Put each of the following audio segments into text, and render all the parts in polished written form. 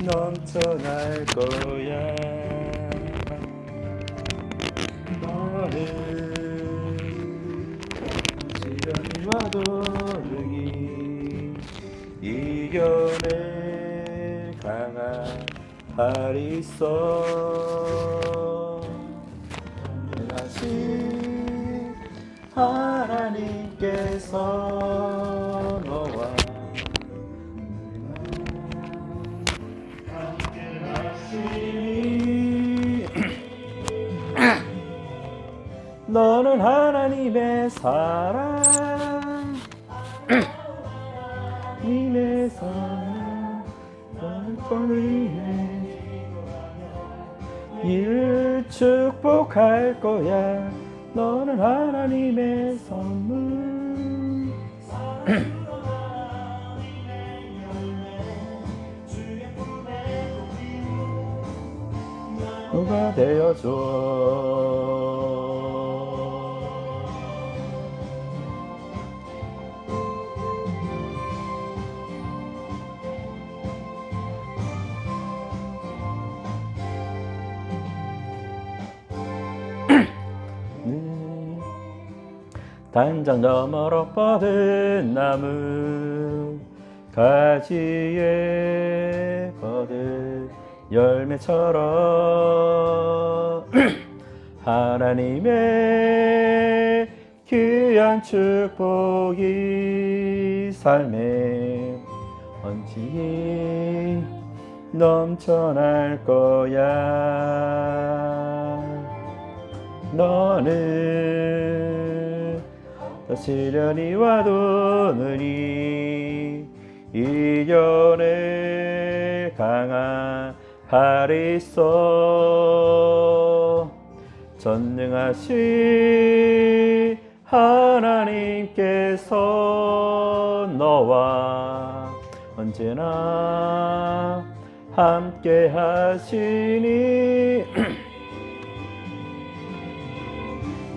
넘쳐날 거야. 너는 시련이 와도 능히 이겨낼 강한 팔이 있어. 하신 하나님께서 너와 함께 하시니 너는 하나님의 사랑 님의 사랑 너를 위해 이를 축복할 거야. 너는 하나님의 선물 누가 되어줘. 단장 너머로 뻗은 나무 가지에 뻗은 열매처럼 하나님의 귀한 축복이 삶에 얹히 넘쳐날 거야. 너는 시련이 와도 능히 이겨낼 강한 팔이 있어. 전능하신 하나님께서 너와 언제나 함께 하시니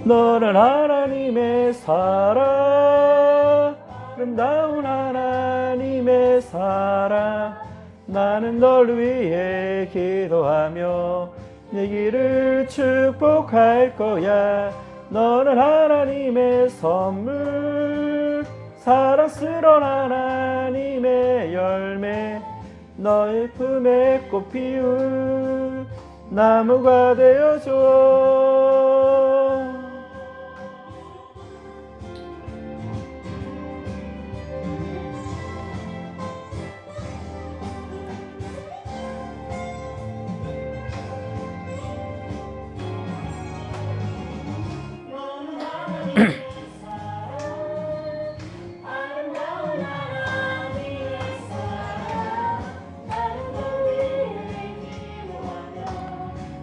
너는 하나님의 사랑 아름다운 하나님의 사랑 나는 널 위해 기도하며 내 길을 축복할 거야. 너는 하나님의 선물 사랑스러운 하나님의 열매 너의 품에 꽃 피운 나무가 되어줘.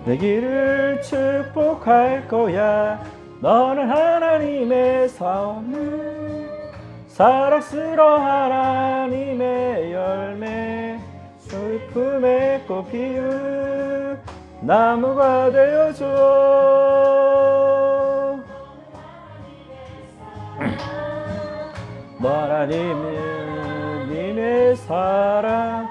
내 길을 축복할 거야. 너는 하나님의 선물 사랑스러운 하나님의 열매 너의 품에 꽃 피운 나무가 되어줘. 너 하나님은 님의 사랑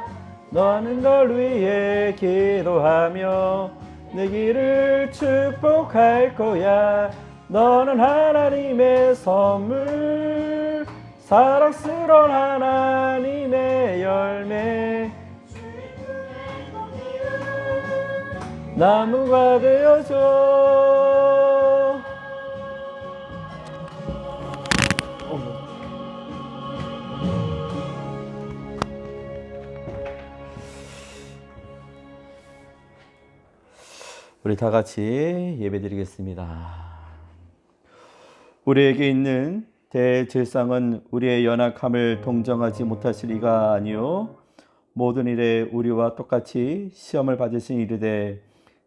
너는 널 위해 기도하며 내 길을 축복할 거야. 너는 하나님의 선물 사랑스러운 하나님의 열매 나무가 되어줘. 우리 다 같이 예배드리겠습니다. 우리에게 있는 대제사장은 우리의 연약함을 동정하지 못하실 이가 아니요 모든 일에 우리와 똑같이 시험을 받으신 이르되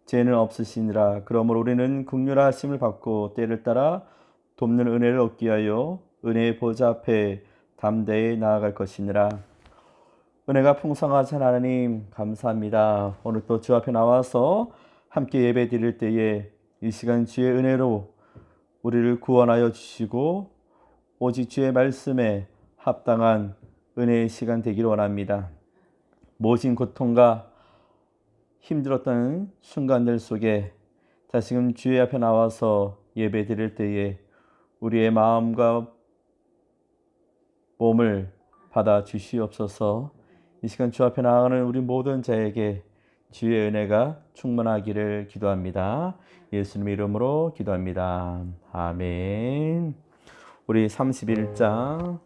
죄는 없으시니라. 그러므로 우리는 긍휼하심을 받고 때를 따라 돕는 은혜를 얻기 위하여 은혜의 보좌 앞에 담대히 나아갈 것이니라. 은혜가 풍성하신 하나님 감사합니다. 오늘 또 주 앞에 나와서 함께 예배 드릴 때에 이 시간 주의 은혜로 우리를 구원하여 주시고 오직 주의 말씀에 합당한 은혜의 시간 되기를 원합니다. 모진 고통과 힘들었던 순간들 속에 다시금 주의 앞에 나와서 예배 드릴 때에 우리의 마음과 몸을 받아 주시옵소서. 이 시간 주 앞에 나아가는 우리 모든 자에게 주의 은혜가 충만하기를 기도합니다. 예수님 이름으로 기도합니다. 아멘. 우리 31장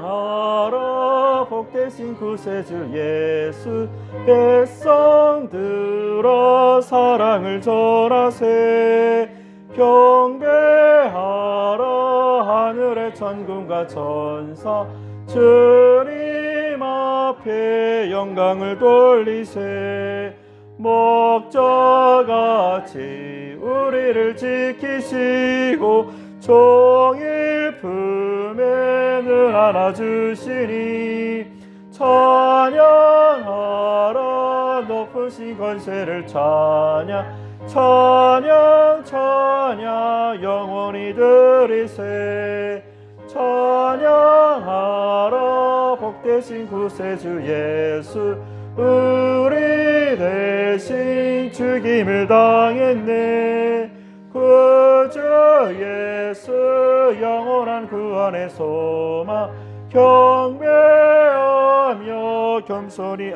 찬양하라 복되신 구세주 예수 백성들아 사랑을 전하세 경배하라 하늘의 천군과 천사 주님 앞에 영광을 돌리세 목자같이 우리를 지키시고 종일 품에 늘 안아주시니 찬양하라 높으신 권세를 찬양 영원히 드리세 찬양하라 복되신 구세주 예수 우리 대신 죽임을 당했네 구주 예수 영원한 구원의 소망 경배하며 겸손히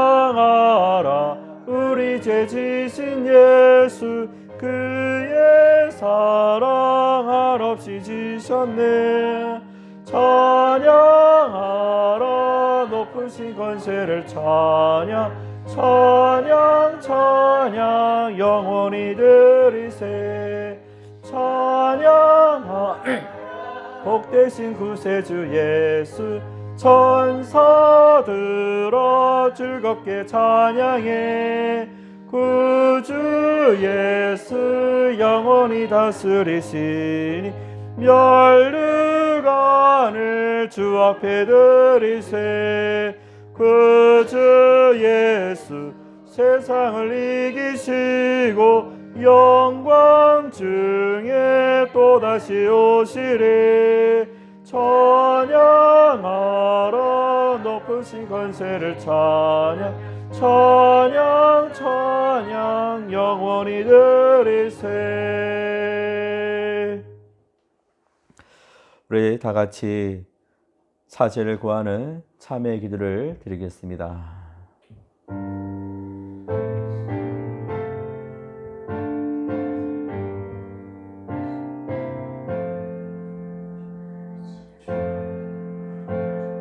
찬양하라 우리 죄 지신 예수 그의 사랑 한없이 지셨네 찬양하라 높으신 권세를 찬양 영원히 드리세 찬양하 복되신 구세주 예수 천사들아 즐겁게 찬양해 구주 예수 영원히 다스리시니 멸류관을 주 앞에 드리세 구주 예수 세상을 이기시고 영광 중에 또다시 오시리 찬양하라 높으신 권세를 찬양 영원히 드리세. 우리 다 같이 사죄를 구하는 참회의 기도를 드리겠습니다.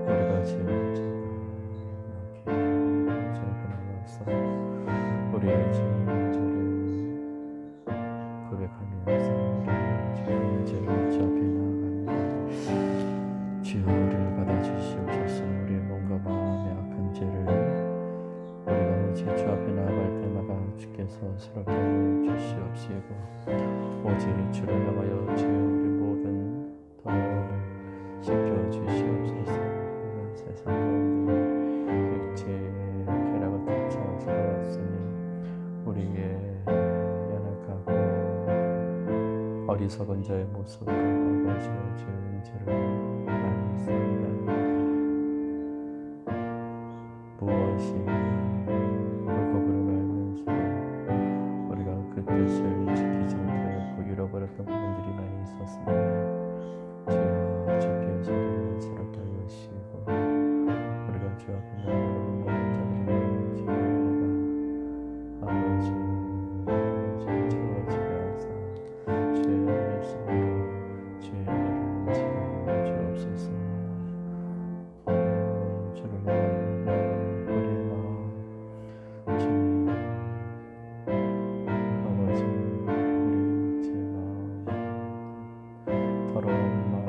우리가 지은 죄가 우리의 지은 죄를 고백하면서 우리의 죄를 주 앞에 나아갑니다. 주여 우리를 받아주시옵소서. 우리의 몸과 마음의 악한 죄를 우리가 오직 주 앞에 나아갈 때마다 주께서 새롭게 하여 주시옵시고 오직 주를 향하여 주여 우리 모든 더러움을 씻겨주시옵소서. 우리가 세상 가운데 육체의 쾌락을 쫓아 살아왔으며 우리의 연약하고 어리석은 자의 모습으로 아버지와 지은 죄를 많이 했습니다. 무엇이 옳고 그름을 알면서 우리가 그 뜻을 지키지 못하였고 잃어버렸던 부분들이 많이 있었습니다. 주여 주께서 우리를 새롭게 하여 주시고 우리가 주 앞에 나아가는 모든 자들에게 주님과 아버지 채워지게 하사 주의 말씀으로 주의 은혜를 지켜 주옵소서. 주를 향하여 우리의 마음 주님 아버지 우리 제 마음 더러운 마음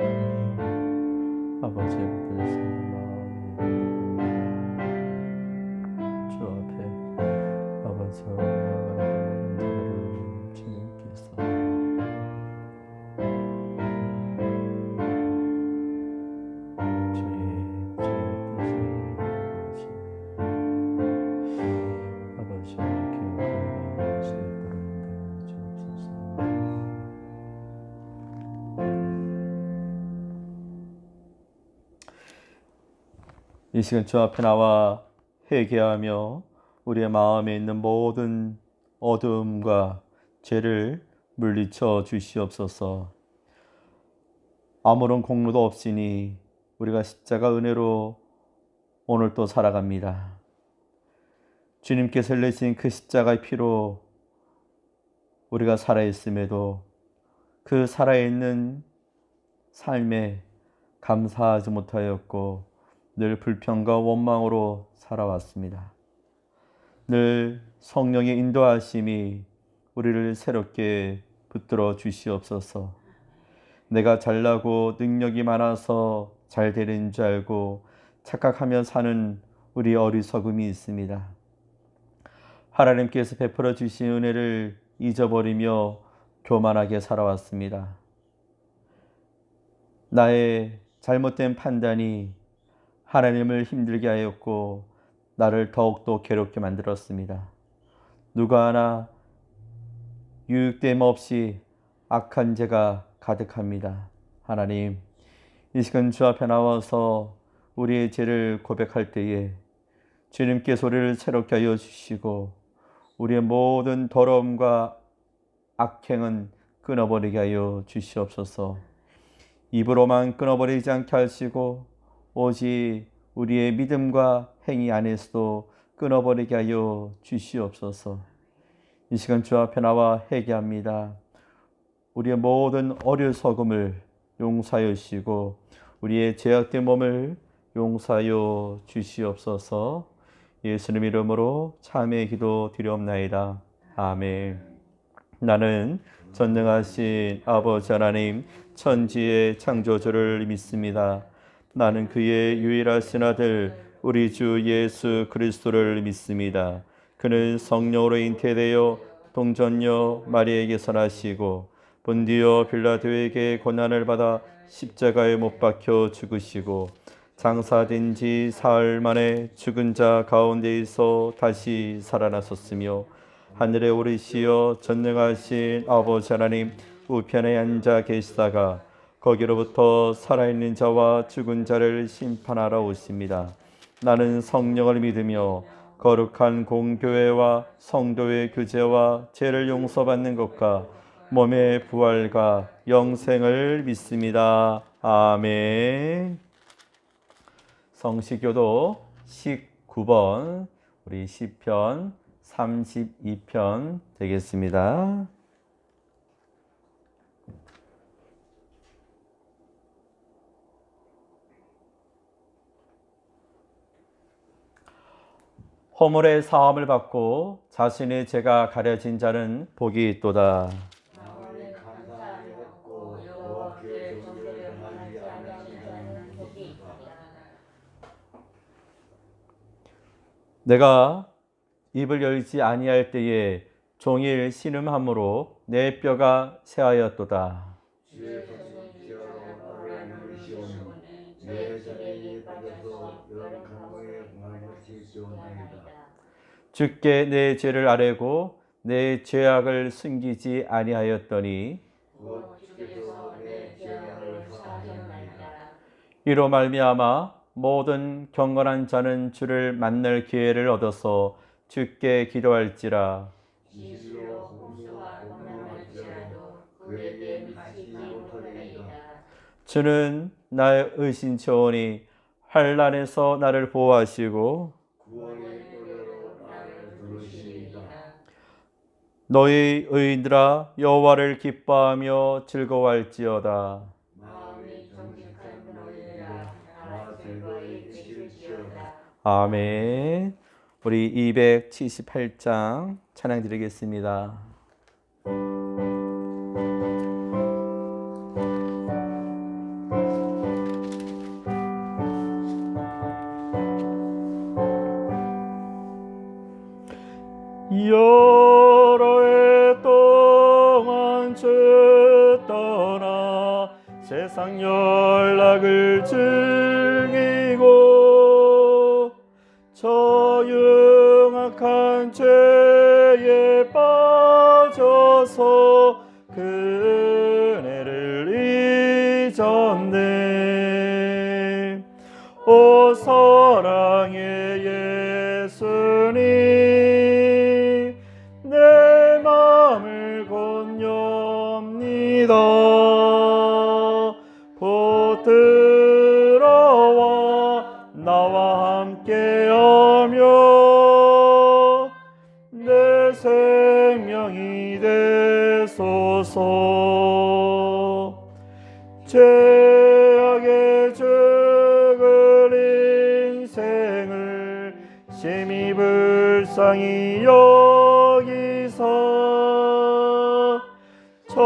이 시간 주 앞에 나와 회개하며 우리의 마음에 있는 모든 어두움과 죄를 물리쳐 주시옵소서. 아무런 공로도 없으니 우리가 십자가 은혜로 오늘 또 살아갑니다. 주님께서 흘리신 그 십자가의 피로 우리가 살아있음에도 그 살아있는 삶에 감사하지 못하였고 늘 불평과 원망으로 살아왔습니다. 늘 성령의 인도하심이 우리를 새롭게 붙들어 주시옵소서. 내가 잘나고 능력이 많아서 잘 되는 줄 알고 착각하며 사는 우리 어리석음이 있습니다. 하나님께서 베풀어 주신 은혜를 잊어버리며 교만하게 살아왔습니다. 나의 잘못된 판단이 하나님을 힘들게 하였고 나를 더욱더 괴롭게 만들었습니다. 누가 하나 유익됨 없이 악한 죄가 가득합니다. 하나님, 이 시간 주 앞에 나와서 우리의 죄를 고백할 때에 주님께서 우리를 새롭게 하여 주시고 우리의 모든 더러움과 악행은 끊어버리게 하여 주시옵소서. 입으로만 끊어버리지 않게 하시고 오직 우리의 믿음과 행위 안에서도 끊어버리게 하여 주시옵소서. 이 시간 주 앞에 나와 회개합니다. 우리의 모든 어리석음을 용서하여 주시고 우리의 죄악된 몸을 용서하여 주시옵소서. 예수님 이름으로 참회 기도 드리옵나이다. 아멘. 나는 전능하신 아버지 하나님 천지의 창조주를 믿습니다. 나는 그의 유일하신 아들 우리 주 예수 그리스도를 믿습니다. 그는 성령으로 잉태되어 동정녀 마리아에게서 나시고 본디오 빌라도에게 고난을 받아 십자가에 못 박혀 죽으시고 장사된 지 사흘 만에 죽은 자 가운데에서 다시 살아나셨으며 하늘에 오르시어 전능하신 아버지 하나님 우편에 앉아 계시다가 거기로부터 살아있는 자와 죽은 자를 심판하러 오십니다. 나는 성령을 믿으며 거룩한 공교회와 성도의 교제와 죄를 용서받는 것과 몸의 부활과 영생을 믿습니다. 아멘. 성시교도 19번 우리 시편 32편 되겠습니다. 허물의 사함을 받고 자신의 죄가 가려진 자는 복이 있도다. 내가 입을 열지 아니할 때에 종일 신음함으로 내 뼈가 새하였도다. 주께 내 죄를 아뢰고 내 죄악을 숨기지 아니하였더니 이로 말미암아 모든 경건한 자는 주를 만날 기회를 얻어서 주께 기도할지라. 주는 나의 의신처오니 환난에서 나를 보호하시고 너희 의인들아 여호와를 기뻐하며 즐거워할지어다. 아멘. 우리 278장 찬양 드리겠습니다. 여러 해 동안 죄 떠나 세상 연락을 즐기고 저 흉악한 죄에 빠져서 그 은혜를 잊었네. 오 서라 죄악에 죽을 인생을 심히 불쌍히 여기사 저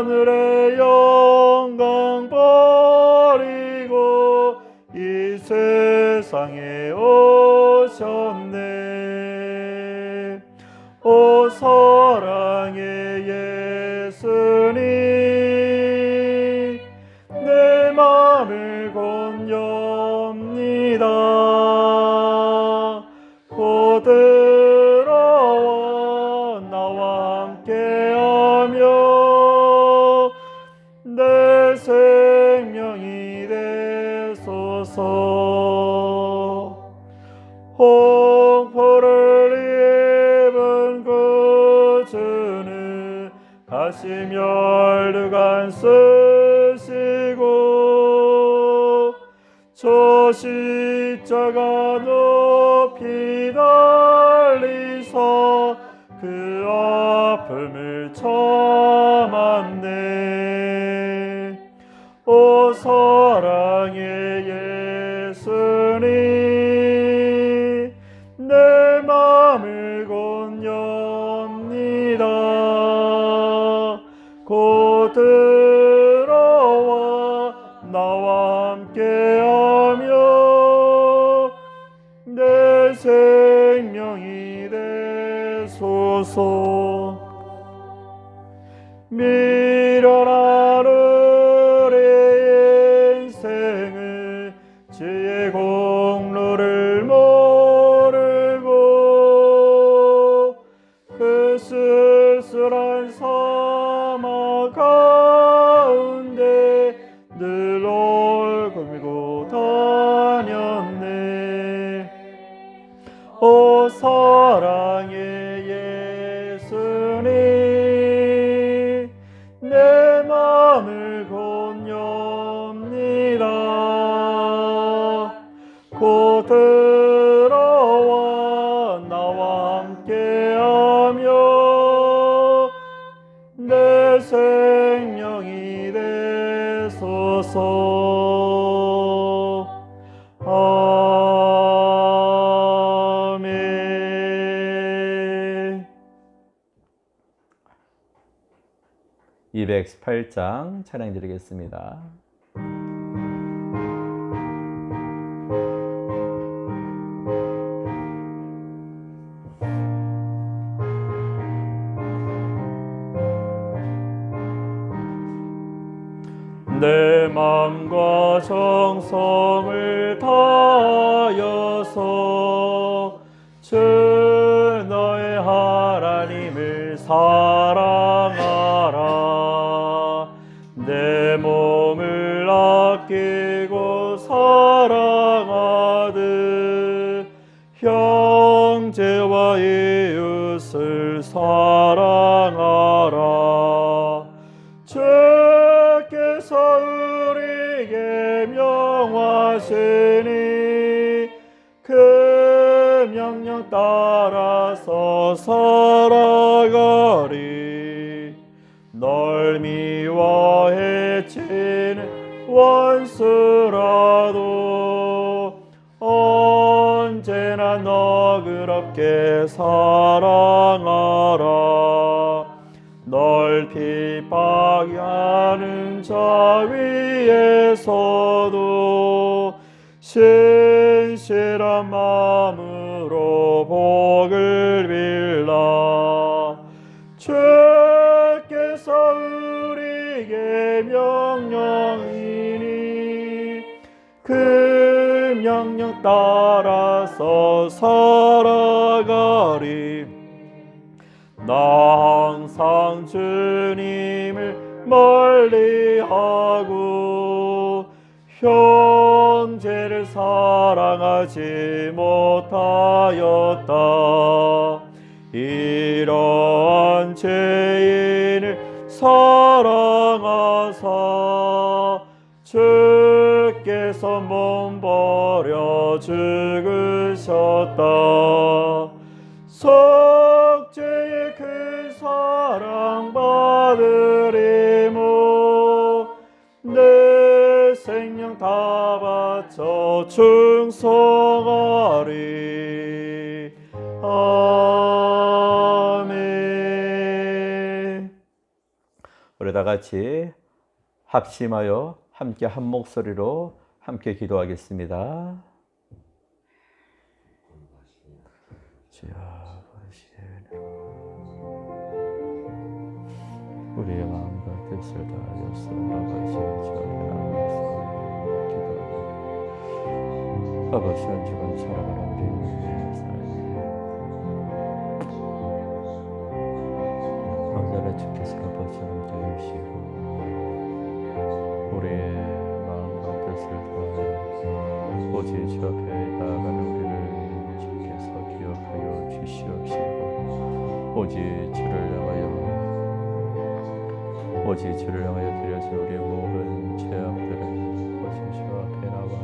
하늘의 영광 버리고 이 세상에 오셨네. 오 사랑의 예수님, 내 맘을 건엽니다. 곧 들어와 나와 함께하며 내 생명이 되소서. 홍포를 입은 그 주는 가시면류관 쓰시고 저 십자가 높이 달리사 그 아픔을 참았네. 오 사랑의 예수님, 내 맘을 건엽니다. 곧 들어와 나와 함께하며 내 생명이 되소서. 미련한 우리 인생을 주의 공로를 모르고 그 쓸쓸한 사막 가운데 늘 얼굴 다녔네. 오 사랑의 예수님, 내 맘을 건엽니다. 곧 들어와 나와 함께하며 내 생명이 되소서. 아멘. 218장 찬양 드리겠습니다. 내 맘과 정성을 다하여서 주 너의 하나님을 사랑하라. 내 몸을 아끼고 사랑하듯 형제와 이웃을 사랑하라. 주께서 우리에게 명하시니 그 명령 따라서 살아가리. 널 미워해치는 원수라도 언제나 너그럽게 사랑하라. 널 핍박하는 자 위에서도 신실한 마음으로 복을 빌라. 주께서 우리에게 명령이니 그 명령 따라서 살아가리. 나 항상 주님을 멀리하고 형제를 사랑하지 못하였다. 이러한 죄인을 사랑하사 주께서 몸버려 죽으셨다. 속죄의 그 사랑 받으리모 바쳐 충성하리. 아멘. 우리 다 같이 합심하여 함께 한 목소리로 함께 기도하겠습니다. 우리의 마음과 뜻을 다하여서 아버지 저에게 나아가서 기도합니다. 아버지 한 주간 살아가는 우리의 삶이 언제나 주께서 아버지 함께 해주시고 우리의 마음과 뜻을 다하여 오직 주 앞에 나아가는 우리를 주께서 기억하여 주시옵시고 오직 주를 향하여 드려진 우리의 모든 죄악들을 아버지 주 앞에 나와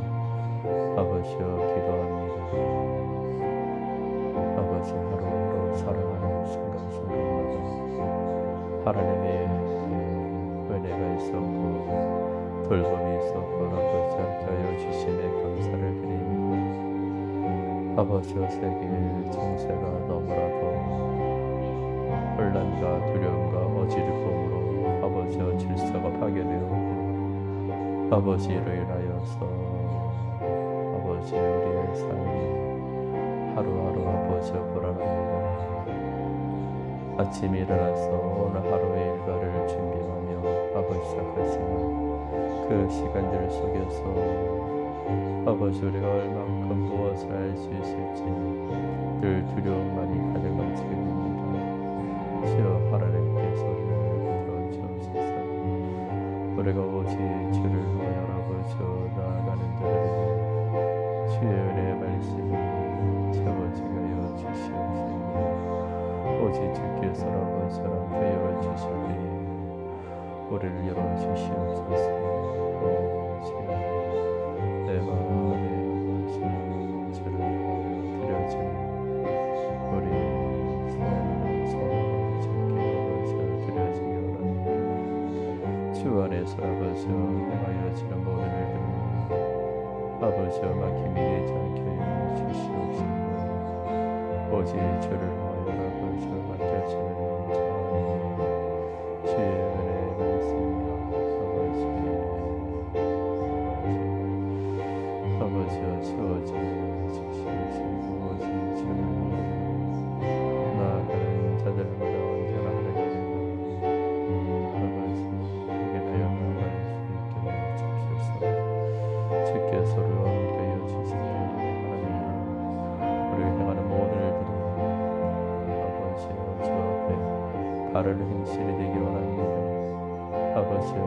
아버지여 기도합니다. 아버지 하루하루 살아가는 순간순간마다 하나님의 은혜가 있었고 돌봄이 있었고 아버지 함께 하여 주심에 감사를 드립니다. 아버지여 세계 정세가 너무나도 혼란과 두려움과 어지러움으로 아버지여 질서가 파괴되었고 아버지로 인하여서 아버지 우리의 삶이 하루하루 아버지여 불안합니다. 아침에 일어나서 오늘 하루의 일과를 준비하며 아버지 시작하지만 그 시간들 속에서 아버지 우리가 얼만큼 무엇을 할 수 있을지 늘 두려움만이 가득 넘치게 됩니다. 주여 하나님께서 우리를 들어주옵소서. 우리가 오직 주를 위하여 아버지 나아가는 자들에게 주의 은혜의 말씀이 채워지게 하여 주시옵소서. 오직 주께서 아버지 함께 열어주실 때에 우리를 열어주시옵소서. 주여 내 마음에 아버지 주를 위하여 드려지는 우리의 주 안에서 아버지여 행하여지는 모든 일들을 아버지여 막힘이 되지 않게 하여 주시옵시고 오직 주를 위하여 아버지여 맡겨지는 주의 은혜의 말씀이여 아버지여 채워지며 주시옵시고 오직 주를 나아가는 자들마다 언제나 하나님께 주께서를 함께하여 주시되 하나님 우리가 행하는 모든 일들이 아버지여 주 앞에 바른 행실이 되기를 원합니다. 아버지여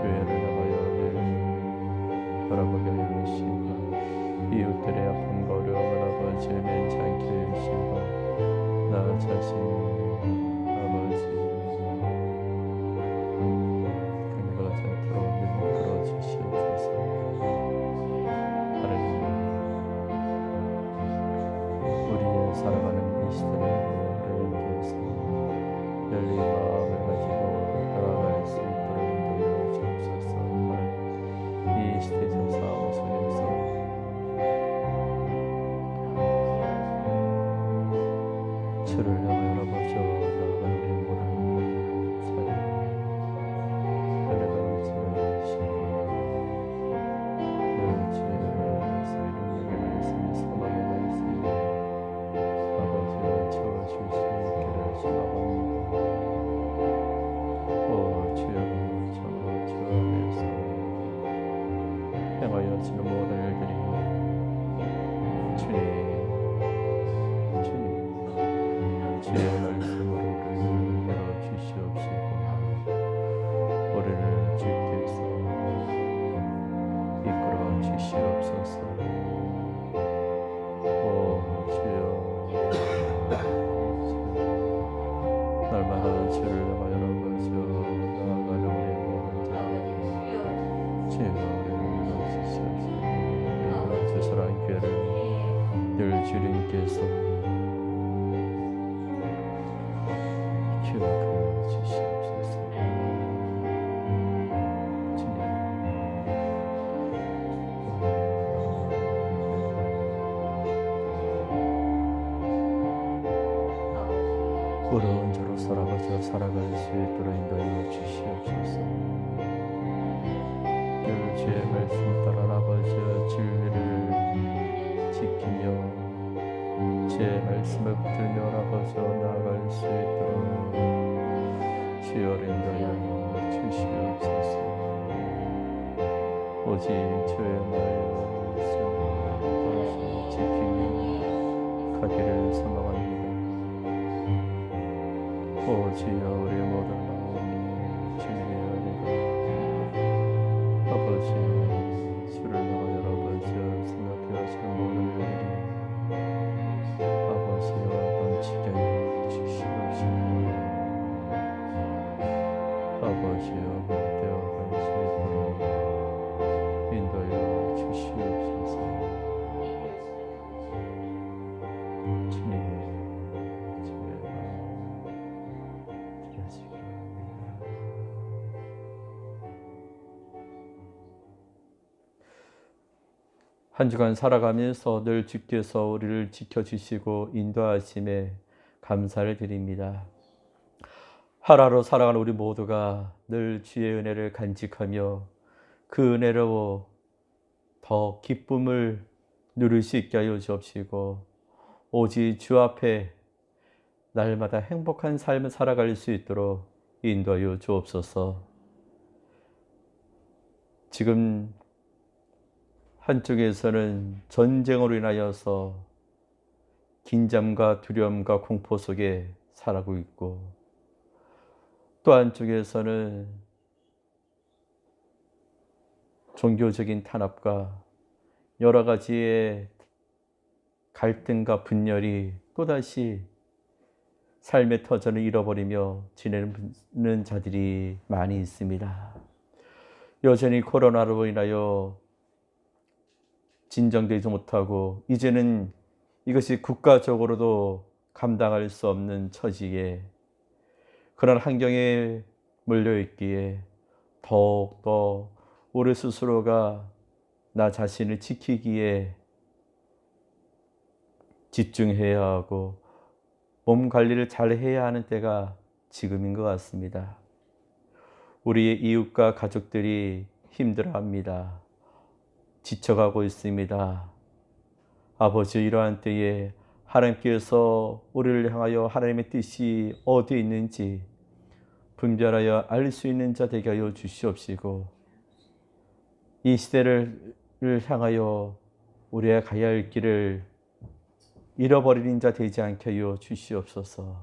교회를 향하여 늘 바라보게 하여 주시고 이웃들의 아픔과 어려움을 아버지여 면치 않게 하여 주시고 나 자신 아버지 그녀가 않도록 이끌어 주시옵소서. 살아가는 이 시대를 하나님께서 열린 마음을 가지고 나아갈 수 있도록 인도하여 주옵소서. 이 시대적 싸움 속에서 주를 향하여 아버지 나아가는 우리 모든 삶 은혜가 넘치게 해주시고 늘 주의 은혜에서 이루는 말씀이 소망의 말씀이 채워줄 수 있기를 소망합니다. 오 주여 저 주 안에서 행하여지는 모든 일들이 주님 주의 말씀으로 우리를 열어주시옵시고 우리를 주께서 이끌어 주시옵소서. 오 주여 날마다 주를 향하여 아버지여 나아가는 우리의 모든 주여 우리를 열어주시옵소서. 주사랑 교회를 늘 주님께서 기억하여 주시옵소서. 주님 어려운 자로 살아갈 수 있도록 인도하여 주시옵소서. 그 주의 말씀 따라 아버지여 진리를 지키며 주의 말씀을 붙들며 아버지여 나아갈 수 있도록 주여 인도하여 주시옵소서. 오직 주의 말씀을 지키며 가기를 소망합니다. 오 주여 우리 모든 마음이 주님의 은혜가 아버지 주를 향하여 아버지여 생각해 하시는 모든 일이 아버지여 넘치게 하여 주시옵시고 아버지여 그때와 갈 수 있도록 인도하여 주시옵소서. 주님 한 주간 살아가면서 늘 주께서 우리를 지켜주시고 인도하심에 감사를 드립니다. 하루하루 살아가는 우리 모두가 늘 주의 은혜를 간직하며 그 은혜로 더 기쁨을 누릴 수 있게 하여 주옵시고 오직 주 앞에 날마다 행복한 삶을 살아갈 수 있도록 인도하여 주옵소서. 지금 한쪽에서는 전쟁으로 인하여서 긴장과 두려움과 공포 속에 살아가고 있고 또 한쪽에서는 종교적인 탄압과 여러 가지의 갈등과 분열이 또다시 삶의 터전을 잃어버리며 지내는 자들이 많이 있습니다. 여전히 코로나로 인하여 진정되지 못하고 이제는 이것이 국가적으로도 감당할 수 없는 처지에 그런 환경에 몰려있기에 더욱더 우리 스스로가 나 자신을 지키기에 집중해야 하고 몸 관리를 잘 해야 하는 때가 지금인 것 같습니다. 우리의 이웃과 가족들이 힘들어합니다. 지쳐가고 있습니다. 아버지 이러한 때에 하나님께서 우리를 향하여 하나님의 뜻이 어디에 있는지 분별하여 알 수 있는 자 되게 하여 주시옵시고 이 시대를 향하여 우리가 가야 할 길을 잃어버리는 자 되지 않게 하여 주시옵소서.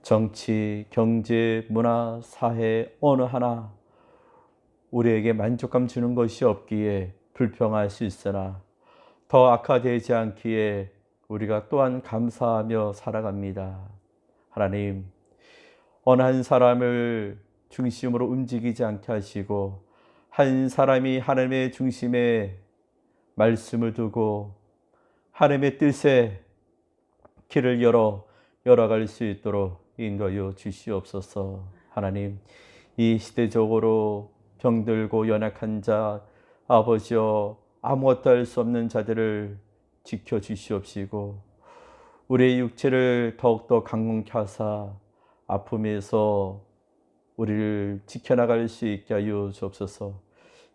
정치, 경제, 문화, 사회 어느 하나 우리에게 만족감 주는 것이 없기에 불평할 수 있으나 더 악화되지 않기에 우리가 또한 감사하며 살아갑니다. 하나님, 어느 한 사람을 중심으로 움직이지 않게 하시고 한 사람이 하나님의 중심에 말씀을 두고 하나님의 뜻에 길을 열어갈 수 있도록 인도하여 주시옵소서. 하나님, 이 시대적으로 병들고 연약한 자, 아버지여 아무것도 할 수 없는 자들을 지켜주시옵시고 우리의 육체를 더욱더 강건케 하사 아픔에서 우리를 지켜나갈 수 있게 하여 주옵소서.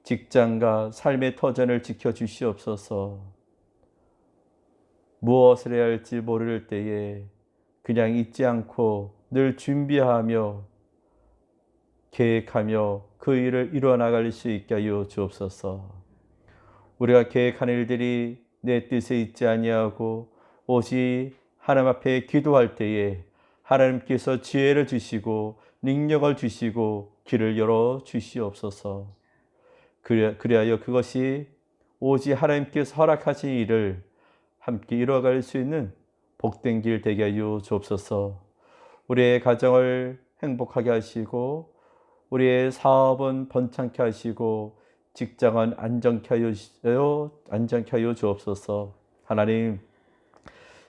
직장과 삶의 터전을 지켜주시옵소서. 무엇을 해야 할지 모를 때에 그냥 잊지 않고 늘 준비하며 계획하며 그 일을 이루어나갈 수 있게 하여 주옵소서. 우리가 계획한 일들이 내 뜻에 있지 아니하고 오직 하나님 앞에 기도할 때에 하나님께서 지혜를 주시고 능력을 주시고 길을 열어 주시옵소서. 그리하여 그것이 오직 하나님께서 허락하신 일을 함께 이루어갈 수 있는 복된 길 되게 하여 주옵소서. 우리의 가정을 행복하게 하시고 우리의 사업은 번창케 하시고 직장은 안정케 하여 주옵소서. 하나님,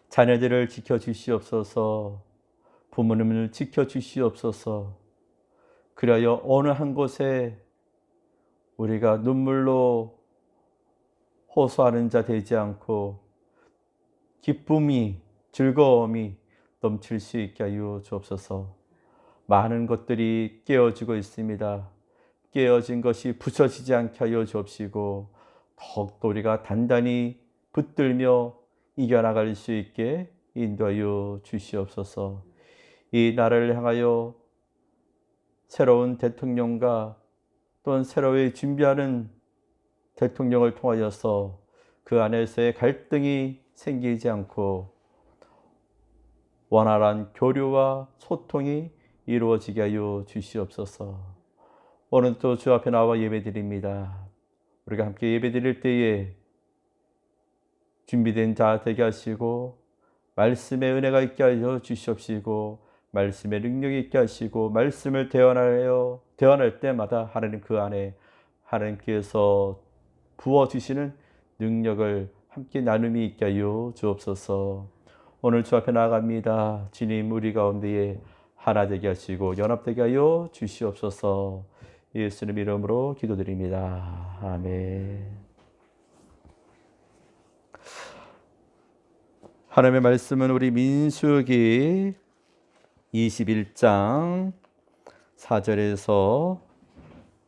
자녀들을 지켜주시옵소서. 부모님을 지켜주시옵소서. 그리하여 어느 한 곳에 우리가 눈물로 호소하는 자 되지 않고 기쁨이, 즐거움이 넘칠 수 있게 하여 주옵소서. 많은 것들이 깨어지고 있습니다. 깨어진 것이 부서지지 않게 하여 주옵시고 더욱더 우리가 단단히 붙들며 이겨나갈 수 있게 인도하여 주시옵소서. 이 나라를 향하여 새로운 대통령과 또는 새로이 준비하는 대통령을 통하여서 그 안에서의 갈등이 생기지 않고 원활한 교류와 소통이 이루어지게 하여 주시옵소서. 오늘도 주 앞에 나와 예배드립니다. 우리가 함께 예배드릴 때에 준비된 자 되게 하시고 말씀의 은혜가 있게 하여 주시옵시고 말씀의 능력이 있게 하시고 말씀을 대언할 때마다 하나님 그 안에 하나님께서 부어주시는 능력을 함께 나눔이 있게 하여 주옵소서. 오늘 주 앞에 나아갑니다. 주님 우리 가운데에 하나 되게 하시고 연합되게 하여 주시옵소서. 예수님 이름으로 기도드립니다. 아멘. 하나님의 말씀은 우리 민수기 21장 4절에서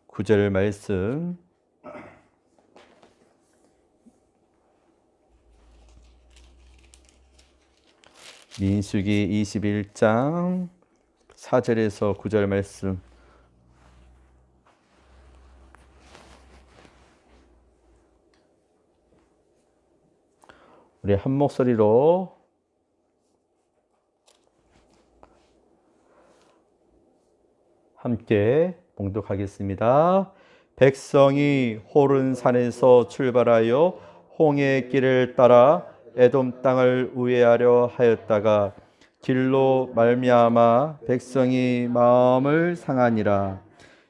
9절 말씀, 민수기 21장 4절에서 9절 말씀, 우리 한 목소리로 함께 봉독하겠습니다. 백성이 호른산에서 출발하여 홍해 길을 따라 에돔 땅을 우회하려 하였다가 길로 말미암아 백성이 마음을 상하니라.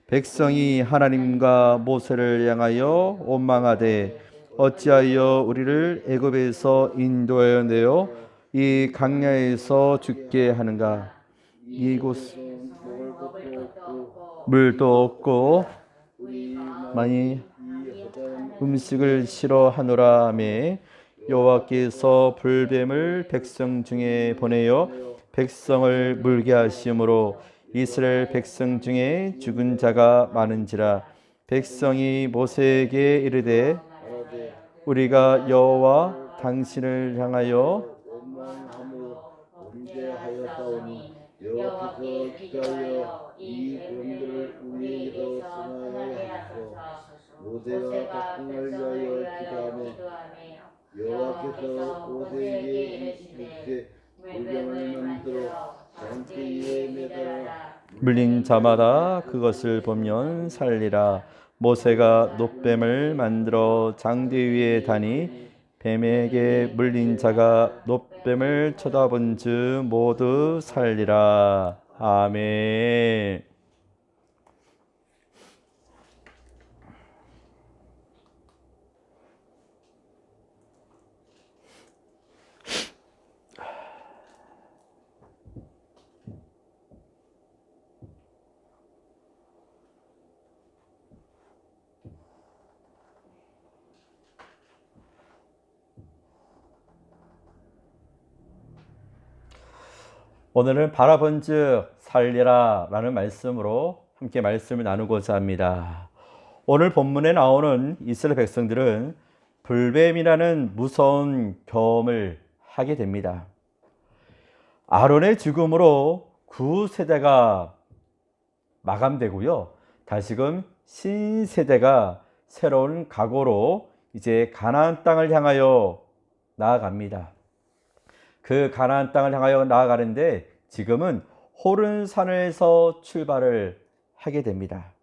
백성이 하나님과 모세를 향하여 원망하되 어찌하여 우리를 애굽에서 인도하여 내어 이 광야에서 죽게 하는가. 이곳 물도 없고 많이 음식을 싫어하노라 하며 여호와께서 불뱀을 백성 중에 보내어 백성을 물게 하심으로 이스라엘 백성 중에 죽은 자가 많은지라. 백성이 모세에게 이르되 우리가 여호와 당신을 향하여 원망함으로 범죄하였사오니 여호와께서 기도하여 이 범죄를 우리에게도 승하게 하소서. 모세와 백성을 위하여 기도하며 여호와께서 모세에게 이르시되 물병을 만들어 장대 위에 매달아 물린 자마다 그것을 보면 살리라. 모세가 놋뱀을 만들어 장대 위에 다니 뱀에게 물린 자가 놋뱀을 쳐다본 즉 모두 살리라. 아멘. 오늘은 바라본즉 살리라 라는 말씀으로 함께 말씀을 나누고자 합니다. 오늘 본문에 나오는 이스라엘 백성들은 불뱀이라는 무서운 경험을 하게 됩니다. 아론의 죽음으로 구세대가 마감되고요. 다시금 신세대가 새로운 각오로 이제 가나안 땅을 향하여 나아갑니다. 그 가나안 땅을 향하여 나아가는데 지금은 호른산에서 출발을 하게 됩니다.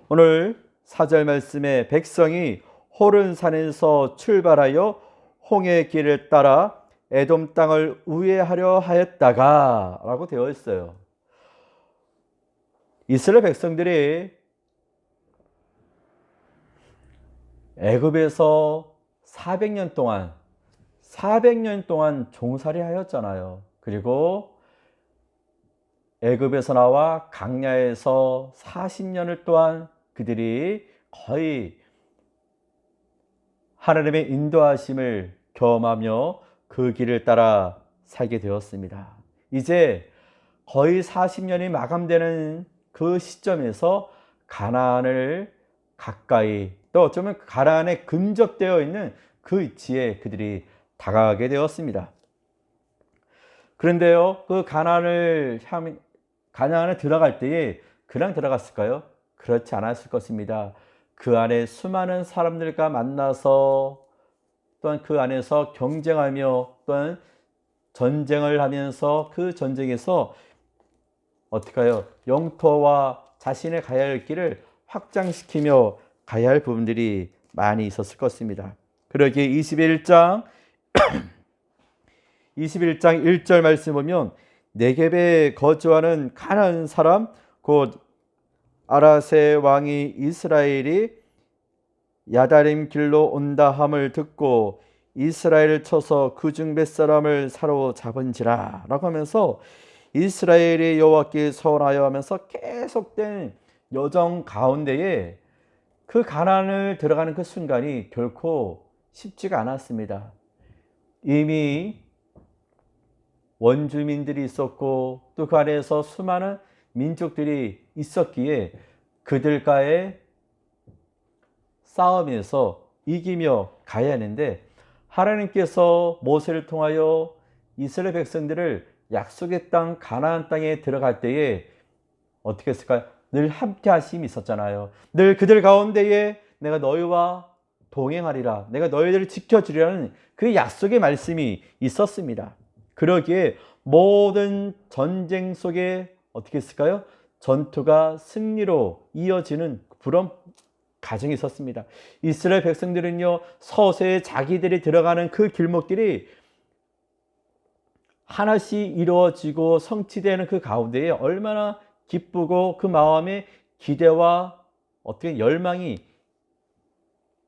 오늘 4절 말씀에 백성이 호른산에서 출발하여 홍해 길을 따라 에돔 땅을 우회하려 하였다가 라고 되어 있어요. 이스라엘 백성들이 애굽에서 400년 동안 종살이 하였잖아요. 그리고 애굽에서 나와 광야에서 40년을 동안 그들이 거의 하나님의 인도하심을 경험하며 그 길을 따라 살게 되었습니다. 이제 거의 40년이 마감되는 그 시점에서 가나안을 가까이, 또 어쩌면 가나안에 근접되어 있는 그 위치에 그들이 다가가게 되었습니다. 그런데요, 그 가나안을 들어갈 때에 그냥 들어갔을까요? 그렇지 않았을 것입니다. 그 안에 수많은 사람들과 만나서, 또한 그 안에서 경쟁하며, 또한 전쟁을 하면서 그 전쟁에서 어떻게 해요? 영토와 자신의 가야 할 길을 확장시키며 가야 할 부분들이 많이 있었을 것입니다. 그러기에 21장 1절 말씀 보면, 네겝에 거주하는 가나안 사람 곧 아라세 왕이 이스라엘이 야다림 길로 온다 함을 듣고 이스라엘을 쳐서 그중 몇 사람을 사로잡은지라 라고 하면서, 이스라엘이 여호와께 서원하여 하면서 계속된 여정 가운데에 그 가나안을 들어가는 그 순간이 결코 쉽지가 않았습니다. 이미 원주민들이 있었고, 또 그 안에서 수많은 민족들이 있었기에 그들과의 싸움에서 이기며 가야 하는데, 하나님께서 모세를 통하여 이스라엘 백성들을 약속의 땅 가나안 땅에 들어갈 때에 어떻게 했을까요? 늘 함께 하심이 있었잖아요. 늘 그들 가운데에 내가 너희와 동행하리라, 내가 너희들을 지켜주리라는 그 약속의 말씀이 있었습니다. 그러기에 모든 전쟁 속에 어떻게 했을까요? 전투가 승리로 이어지는 그런 가정이 있었습니다. 이스라엘 백성들은요, 서서히 자기들이 들어가는 그 길목들이 하나씩 이루어지고 성취되는 그 가운데에 얼마나 기쁘고 그 마음에 기대와 어떻게 열망이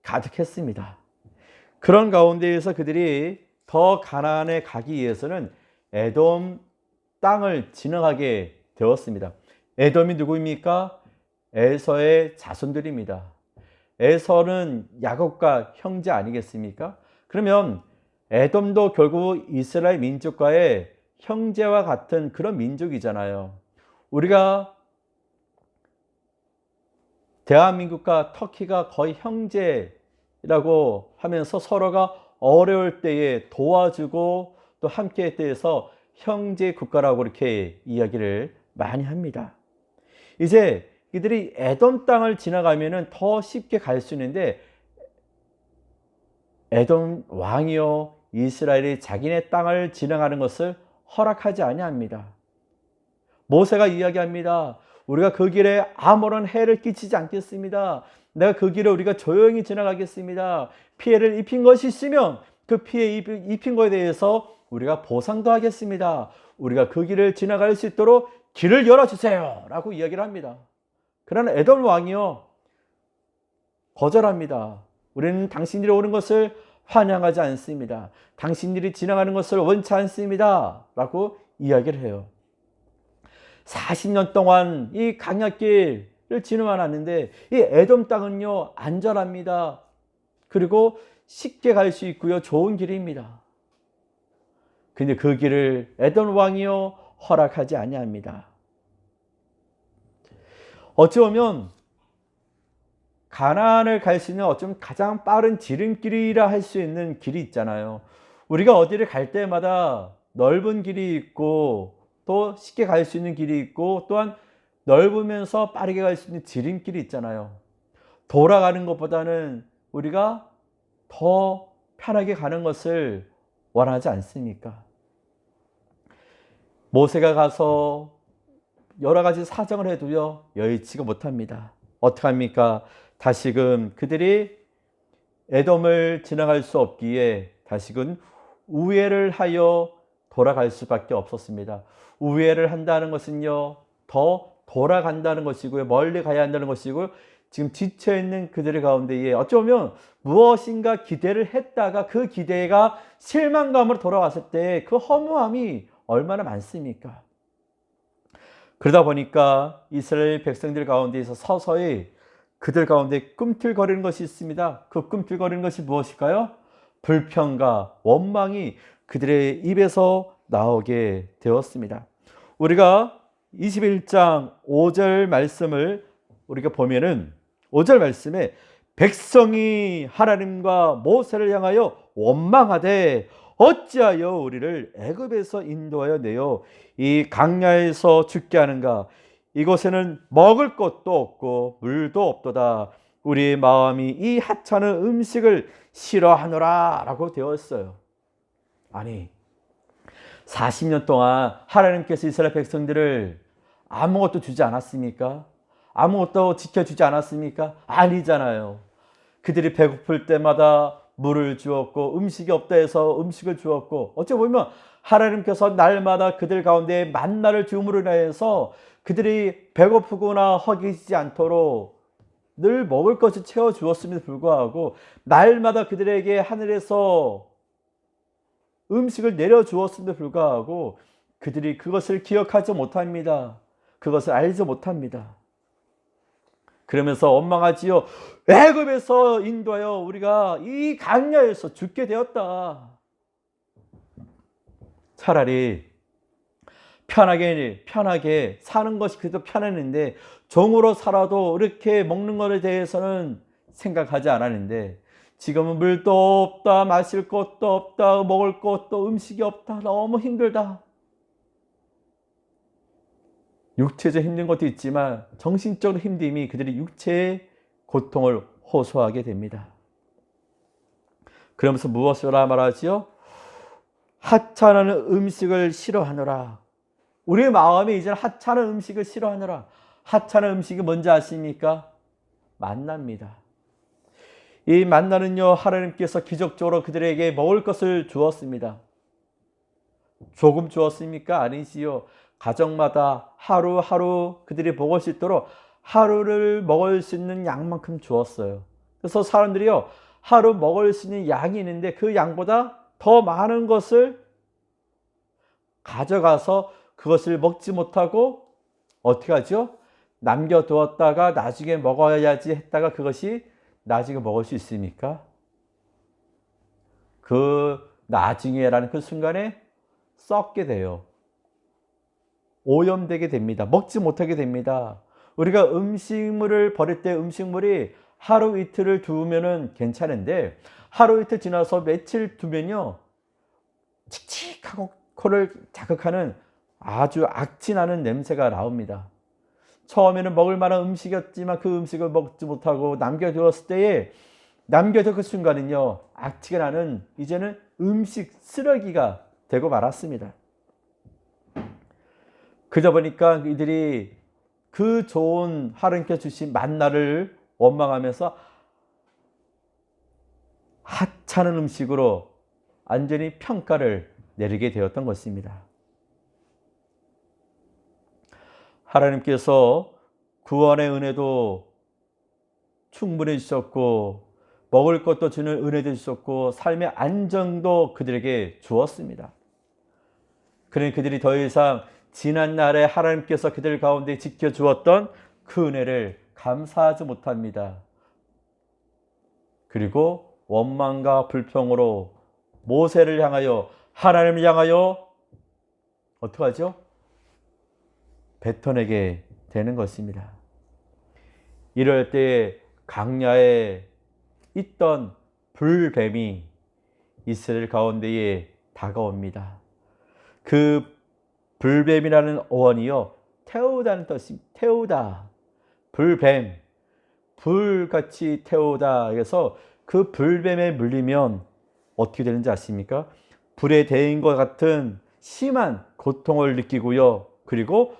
가득했습니다. 그런 가운데에서 그들이 더 가나안에 가기 위해서는 에돔 땅을 지나가게 되었습니다. 에돔이 누구입니까? 에서의 자손들입니다. 에서는 야곱과 형제 아니겠습니까? 그러면 에돔도 결국 이스라엘 민족과의 형제와 같은 그런 민족이잖아요. 우리가 대한민국과 터키가 거의 형제라고 하면서 서로가 어려울 때에 도와주고 또 함께 할 때에서 형제 국가라고 이렇게 이야기를 많이 합니다. 이제 이들이 에돔 땅을 지나가면은 더 쉽게 갈 수 있는데, 에돔 왕이요 이스라엘이 자기네 땅을 지나가는 것을 허락하지 아니합니다. 모세가 이야기합니다. 우리가 그 길에 아무런 해를 끼치지 않겠습니다. 내가 그 길을 우리가 조용히 지나가겠습니다. 피해를 입힌 것이 있으면 그 피해 입힌 것에 대해서 우리가 보상도 하겠습니다. 우리가 그 길을 지나갈 수 있도록 길을 열어주세요 라고 이야기를 합니다. 그러나 에돔 왕이요 거절합니다. 우리는 당신들이 오는 것을 환영하지 않습니다. 당신들이 지나가는 것을 원치 않습니다 라고 이야기를 해요. 40년 동안 이 강약길을 지나만 왔는데, 이 에돔 땅은요 안전합니다. 그리고 쉽게 갈 수 있고요 좋은 길입니다. 근데 그 길을 에돔 왕이요 허락하지 아니합니다. 어찌 보면 가나안을 갈 수 있는 어쩌면 가장 빠른 지름길이라 할 수 있는 길이 있잖아요. 우리가 어디를 갈 때마다 넓은 길이 있고 또 쉽게 갈 수 있는 길이 있고, 또한 넓으면서 빠르게 갈 수 있는 지름길이 있잖아요. 돌아가는 것보다는 우리가 더 편하게 가는 것을 원하지 않습니까? 모세가 가서 여러 가지 사정을 해도요 여의치가 못합니다. 어떻게 합니까? 다시금 그들이 에돔을 지나갈 수 없기에 다시금 우회를 하여 돌아갈 수밖에 없었습니다. 우회를 한다는 것은요 더 돌아간다는 것이고요, 멀리 가야 한다는 것이고, 지금 지쳐있는 그들의 가운데에 어쩌면 무엇인가 기대를 했다가 그 기대가 실망감으로 돌아왔을 때 그 허무함이 얼마나 많습니까? 그러다 보니까 이스라엘 백성들 가운데에서 서서히 그들 가운데 꿈틀거리는 것이 있습니다. 그 꿈틀거리는 것이 무엇일까요? 불평과 원망이 그들의 입에서 나오게 되었습니다. 우리가 21장 5절 말씀을 우리가 보면은 5절 말씀에 백성이 하나님과 모세를 향하여 원망하되 어찌하여 우리를 애굽에서 인도하여 내어 이 광야에서 죽게 하는가. 이곳에는 먹을 것도 없고 물도 없도다. 우리의 마음이 이 하찮은 음식을 싫어하노라 라고 되었어요. 아니 40년 동안 하나님께서 이스라엘 백성들을 아무것도 주지 않았습니까? 아무것도 지켜주지 않았습니까? 아니잖아요. 그들이 배고플 때마다 물을 주었고 음식이 없다 해서 음식을 주었고, 어찌 보면 하나님께서 날마다 그들 가운데 만나를 주음으로 인해서 그들이 배고프거나 허기지지 않도록 늘 먹을 것을 채워주었음에도 불구하고 날마다 그들에게 하늘에서 음식을 내려주었음에도 불구하고 그들이 그것을 기억하지 못합니다. 그것을 알지 못합니다. 그러면서 원망하지요. 애굽에서 인도하여 우리가 이 광야에서 죽게 되었다. 차라리 편하게 사는 것이 그래도 편했는데 종으로 살아도 이렇게 먹는 것에 대해서는 생각하지 않았는데 지금은 물도 없다, 마실 것도 없다, 먹을 것도 음식이 없다, 너무 힘들다. 육체적 힘든 것도 있지만 정신적으로 힘듦이 그들이 육체의 고통을 호소하게 됩니다. 그러면서 무엇이라 말하지요? 하찮은 음식을 싫어하노라. 우리의 마음이 이제는 하찮은 음식을 싫어하노라. 하찮은 음식이 뭔지 아십니까? 만나입니다. 이 만나는요, 하나님께서 기적적으로 그들에게 먹을 것을 주었습니다. 조금 주었습니까? 아니지요. 가정마다 하루하루 그들이 먹을 수 있도록 하루를 먹을 수 있는 양만큼 주었어요. 그래서 사람들이요, 하루 먹을 수 있는 양이 있는데 그 양보다 더 많은 것을 가져가서 그것을 먹지 못하고 어떻게 하죠? 남겨두었다가 나중에 먹어야지 했다가 그것이 나중에 먹을 수 있습니까? 그 나중에라는 그 순간에 썩게 돼요. 오염되게 됩니다. 먹지 못하게 됩니다. 우리가 음식물을 버릴 때 음식물이 하루 이틀을 두면은 괜찮은데 하루 이틀 지나서 며칠 두면요, 칙칙하고 코를 자극하는 아주 악진하는 냄새가 나옵니다. 처음에는 먹을 만한 음식이었지만 그 음식을 먹지 못하고 남겨두었을 때에 남겨둔 그 순간은요, 악취가 나는 이제는 음식 쓰레기가 되고 말았습니다. 그러다 보니까 이들이 그 좋은 하나님께서 주신 만나를 원망하면서 하찮은 음식으로 완전히 평가를 내리게 되었던 것입니다. 하나님께서 구원의 은혜도 충분해 주셨고 먹을 것도 주는 은혜도 주셨고 삶의 안정도 그들에게 주었습니다. 그러니 그들이 더 이상 지난 날에 하나님께서 그들 가운데 지켜주었던 그 은혜를 감사하지 못합니다. 그리고 원망과 불평으로 모세를 향하여, 하나님을 향하여 어떻게 하죠? 뱉어내게 되는 것입니다. 이럴 때 광야에 있던 불뱀이 이스라엘 가운데에 다가옵니다. 그 불뱀이라는 어원이요, 태우다는 뜻이, 태우다, 불뱀, 불같이 태우다. 그래서 그 불뱀에 물리면 어떻게 되는지 아십니까? 불에 데인 것 같은 심한 고통을 느끼고요, 그리고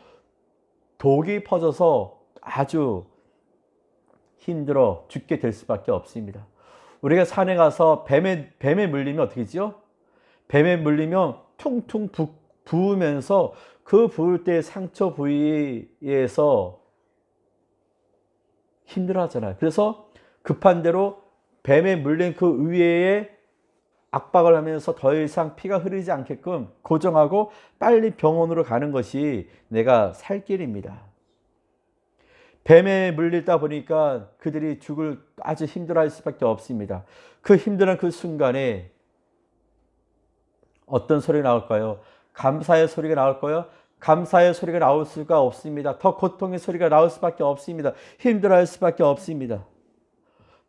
독이 퍼져서 아주 힘들어 죽게 될 수밖에 없습니다. 우리가 산에 가서 뱀에 물리면 어떻게 지요? 뱀에 물리면 퉁퉁 부으면서 그 부을 때 상처 부위에서 힘들어 하잖아요. 그래서 급한 대로 뱀에 물린 그 위에 압박을 하면서 더 이상 피가 흐르지 않게끔 고정하고 빨리 병원으로 가는 것이 내가 살 길입니다. 뱀에 물리다 보니까 그들이 죽을 아주 힘들어할 수밖에 없습니다. 그 힘든 그 순간에 어떤 소리 나올까요? 감사의 소리가 나올 거예요? 감사의 소리가 나올 수가 없습니다. 더 고통의 소리가 나올 수밖에 없습니다. 힘들어할 수밖에 없습니다.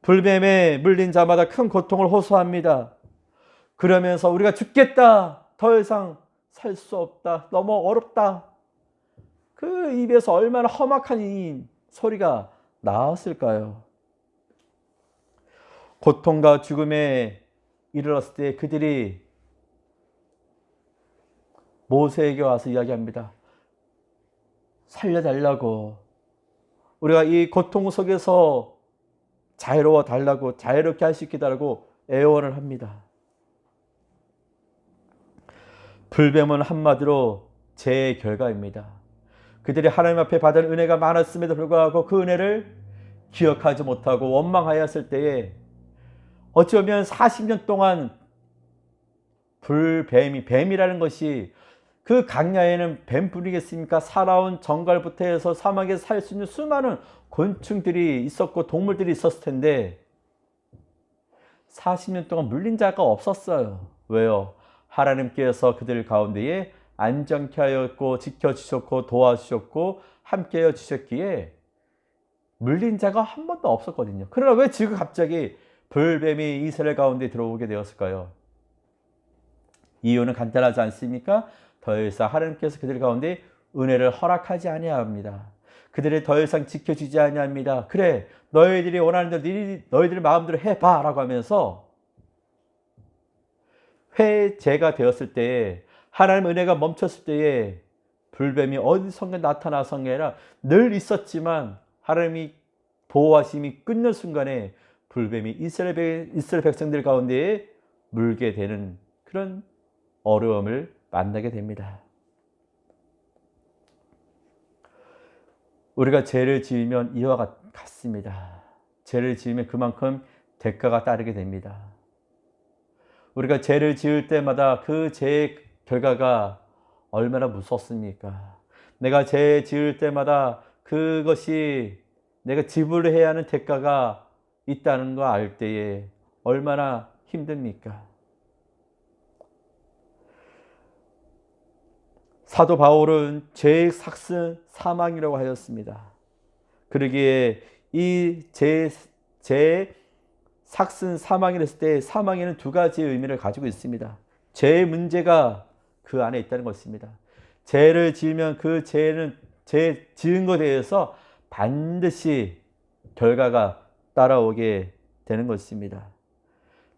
불뱀에 물린 자마다 큰 고통을 호소합니다. 그러면서 우리가 죽겠다. 더 이상 살 수 없다. 너무 어렵다. 그 입에서 얼마나 험악한 이 소리가 나왔을까요? 고통과 죽음에 이르렀을 때 그들이 모세에게 와서 이야기합니다. 살려달라고. 우리가 이 고통 속에서 자유로워 달라고, 자유롭게 할 수 있게 달라고 애원을 합니다. 불뱀은 한마디로 죄의 결과입니다. 그들이 하나님 앞에 받은 은혜가 많았음에도 불구하고 그 은혜를 기억하지 못하고 원망하였을 때에 어찌 보면 40년 동안 뱀이라는 것이 그 강야에는 뱀뿐이겠습니까? 살아온 정갈부터 해서 사막에서 살 수 있는 수많은 곤충들이 있었고 동물들이 있었을 텐데 40년 동안 물린 자가 없었어요. 왜요? 하나님께서 그들 가운데에 안정케 하였고 지켜주셨고 도와주셨고 함께해 주셨기에 물린 자가 한 번도 없었거든요. 그러나 왜 지금 갑자기 불뱀이 이스라엘 가운데 들어오게 되었을까요? 이유는 간단하지 않습니까? 더 이상 하나님께서 그들 가운데 은혜를 허락하지 아니합니다. 그들을 더 이상 지켜주지 아니합니다. 그래, 너희들이 원하는 대로 너희들 마음대로 해봐 라고 하면서 회제가 되었을 때에 하나님 은혜가 멈췄을 때에 불뱀이 어디선가 나타나선 게 아니라 늘 있었지만 하나님이 보호하심이 끊는 순간에 불뱀이 이스라엘 백성들 가운데에 물게 되는 그런 어려움을 만나게 됩니다. 우리가 죄를 지으면 이와 같습니다. 죄를 지으면 그만큼 대가가 따르게 됩니다. 우리가 죄를 지을 때마다 그 죄의 결과가 얼마나 무섭습니까? 내가 죄 지을 때마다 그것이 내가 지불해야 하는 대가가 있다는 거 알 때에 얼마나 힘듭니까? 사도 바울은 죄의 삭슨 사망이라고 하였습니다. 그러기에 이 죄의 삭슨 사망이라 했을 때 사망에는 두 가지의 의미를 가지고 있습니다. 죄의 문제가 그 안에 있다는 것입니다. 죄를 지으면 그 죄는 죄 지은 것에 대해서 반드시 결과가 따라오게 되는 것입니다.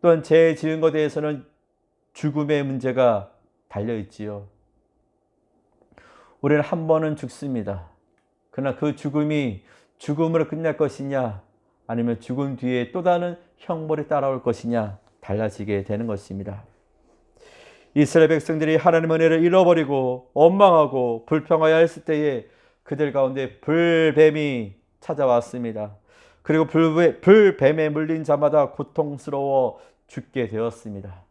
또한 죄 지은 것에 대해서는 죽음의 문제가 달려있지요. 우리는 한 번은 죽습니다. 그러나 그 죽음이 죽음으로 끝날 것이냐 아니면 죽음 뒤에 또 다른 형벌이 따라올 것이냐 달라지게 되는 것입니다. 이스라엘 백성들이 하나님의 은혜를 잃어버리고 원망하고 불평하여 했을 때에 그들 가운데 불뱀이 찾아왔습니다. 그리고 불뱀에 물린 자마다 고통스러워 죽게 되었습니다.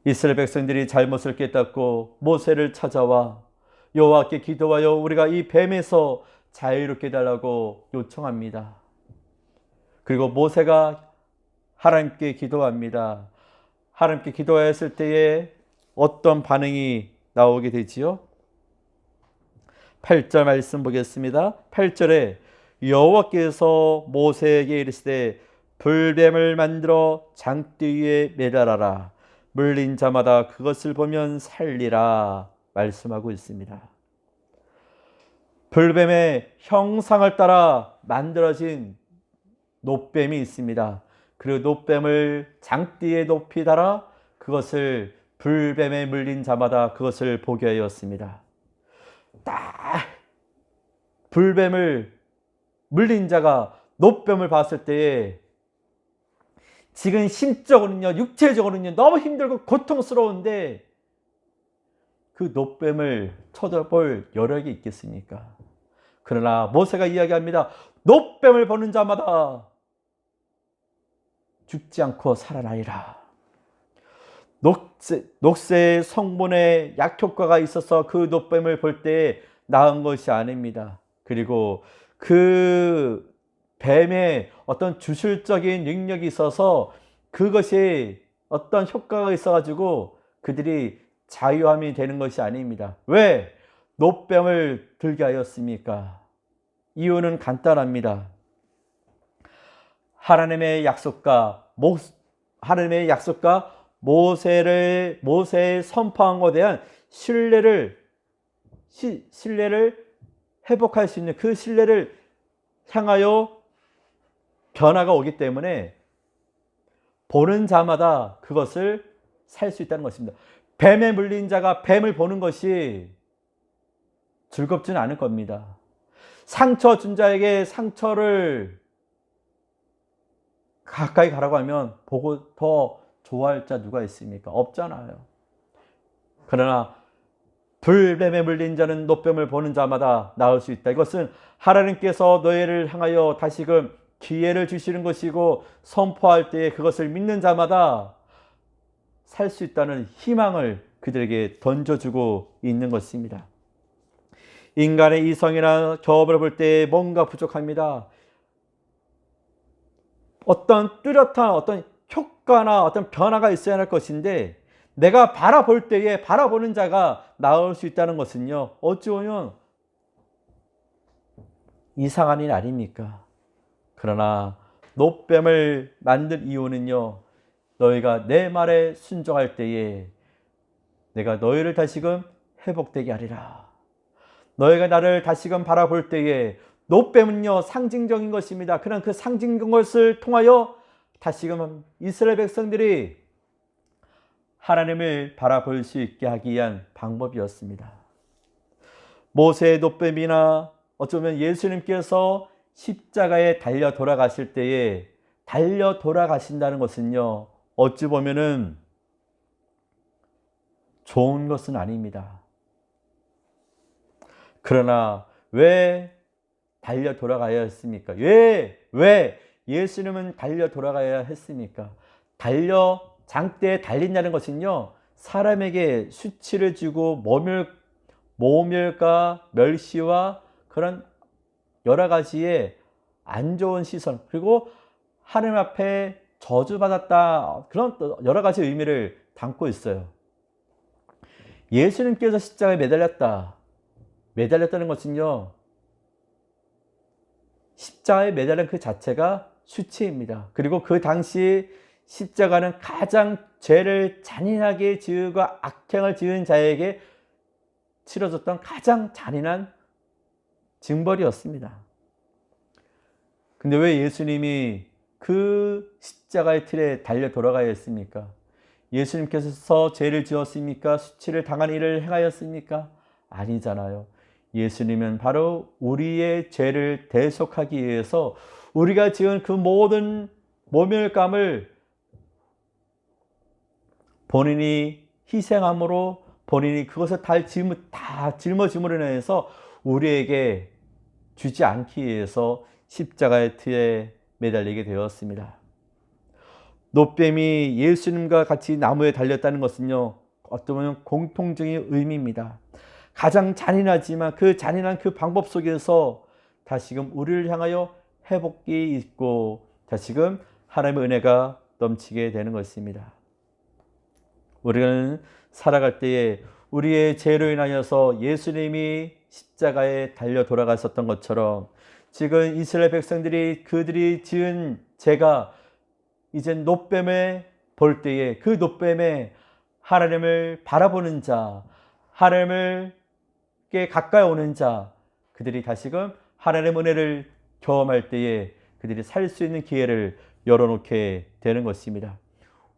이스라엘 백성들이 잘못을 깨닫고 모세를 찾아와 여호와께 기도하여 우리가 이 뱀에서 자유롭게 해달라고 요청합니다. 그리고 모세가 하나님께 기도합니다. 하나님께 기도하였을 때에 어떤 반응이 나오게 되지요? 8절 말씀 보겠습니다. 8절에 여호와께서 모세에게 이르시되 불뱀을 만들어 장대 위에 매달아라. 물린 자마다 그것을 보면 살리라 말씀하고 있습니다. 불뱀의 형상을 따라 만들어진 놋뱀이 있습니다. 그 놋뱀을 장대에 높이 달아 그것을 불뱀에 물린 자마다 그것을 보게 하였습니다. 딱 불뱀을 물린 자가 놋뱀을 봤을 때에 지금 심적으로는요, 육체적으로는요 너무 힘들고 고통스러운데 그 놋뱀을 쳐다볼 여력이 있겠습니까? 그러나 모세가 이야기합니다. 놋뱀을 보는 자마다 죽지 않고 살아나리라. 녹색 성분의 약효과가 있어서 그 놋뱀을 볼 때 나은 것이 아닙니다. 그리고 그 뱀의 어떤 주술적인 능력이 있어서 그것이 어떤 효과가 있어가지고 그들이 자유함이 되는 것이 아닙니다. 왜 노뱀을 들게 하였습니까? 이유는 간단합니다. 하나님의 약속과 모세의 선포한 것에 대한 신뢰를 회복할 수 있는 그 신뢰를 향하여 변화가 오기 때문에 보는 자마다 그것을 살 수 있다는 것입니다. 뱀에 물린 자가 뱀을 보는 것이 즐겁지는 않을 겁니다. 상처 준 자에게 상처를 가까이 가라고 하면 보고 더 좋아할 자 누가 있습니까? 없잖아요. 그러나 불뱀에 물린 자는 노뱀을 보는 자마다 나을 수 있다. 이것은 하나님께서 너희를 향하여 다시금 기회를 주시는 것이고, 선포할 때에 그것을 믿는 자마다 살 수 있다는 희망을 그들에게 던져주고 있는 것입니다. 인간의 이성이나 경험을 볼 때 뭔가 부족합니다. 어떤 뚜렷한 어떤 효과나 어떤 변화가 있어야 할 것인데, 내가 바라볼 때에 바라보는 자가 나을 수 있다는 것은요, 어찌 보면 이상한 일 아닙니까? 그러나 노뱀을 만든 이유는요, 너희가 내 말에 순종할 때에 내가 너희를 다시금 회복되게 하리라. 너희가 나를 다시금 바라볼 때에, 노뱀은요 상징적인 것입니다. 그런 그 상징적인 것을 통하여 다시금 이스라엘 백성들이 하나님을 바라볼 수 있게 하기 위한 방법이었습니다. 모세의 노뱀이나 어쩌면 예수님께서 십자가에 달려 돌아가실 때에 달려 돌아가신다는 것은요, 어찌 보면은 좋은 것은 아닙니다. 그러나 왜 달려 돌아가야 했습니까? 왜 예수님은 달려 돌아가야 했습니까? 장대에 달린다는 것은요, 사람에게 수치를 주고 모멸과 멸시와 그런 여러 가지의 안 좋은 시선, 그리고 하나님 앞에 저주받았다, 그런 여러 가지 의미를 담고 있어요. 예수님께서 십자가에 매달렸다는 것은요, 십자가에 매달린 그 자체가 수치입니다. 그리고 그 당시 십자가는 가장 죄를 잔인하게 지으고 악행을 지은 자에게 치러졌던 가장 잔인한 징벌이었습니다. 근데 왜 예수님이 그 십자가의 틀에 달려 돌아가야 했습니까? 예수님께서 죄를 지었습니까? 수치를 당한 일을 행하였습니까? 아니잖아요. 예수님은 바로 우리의 죄를 대속하기 위해서 우리가 지은 그 모든 모멸감을 본인이 희생함으로, 본인이 그것을 다 짊어짐으로 인해서 우리에게 주지 않기 위해서 십자가의 틀에 매달리게 되었습니다. 노뱀이 예수님과 같이 나무에 달렸다는 것은요, 어떻게 보면 공통적인 의미입니다. 가장 잔인하지만 그 잔인한 그 방법 속에서 다시금 우리를 향하여 회복이 있고 다시금 하나님의 은혜가 넘치게 되는 것입니다. 우리는 살아갈 때에 우리의 죄로 인하여서 예수님이 십자가에 달려 돌아가셨던 것처럼, 지금 이스라엘 백성들이 그들이 지은 죄가 이제 노뱀을 볼 때에 그 노뱀에 하나님을 바라보는 자, 하나님께 가까이 오는 자, 그들이 다시금 하나님의 은혜를 경험할 때에 그들이 살 수 있는 기회를 열어놓게 되는 것입니다.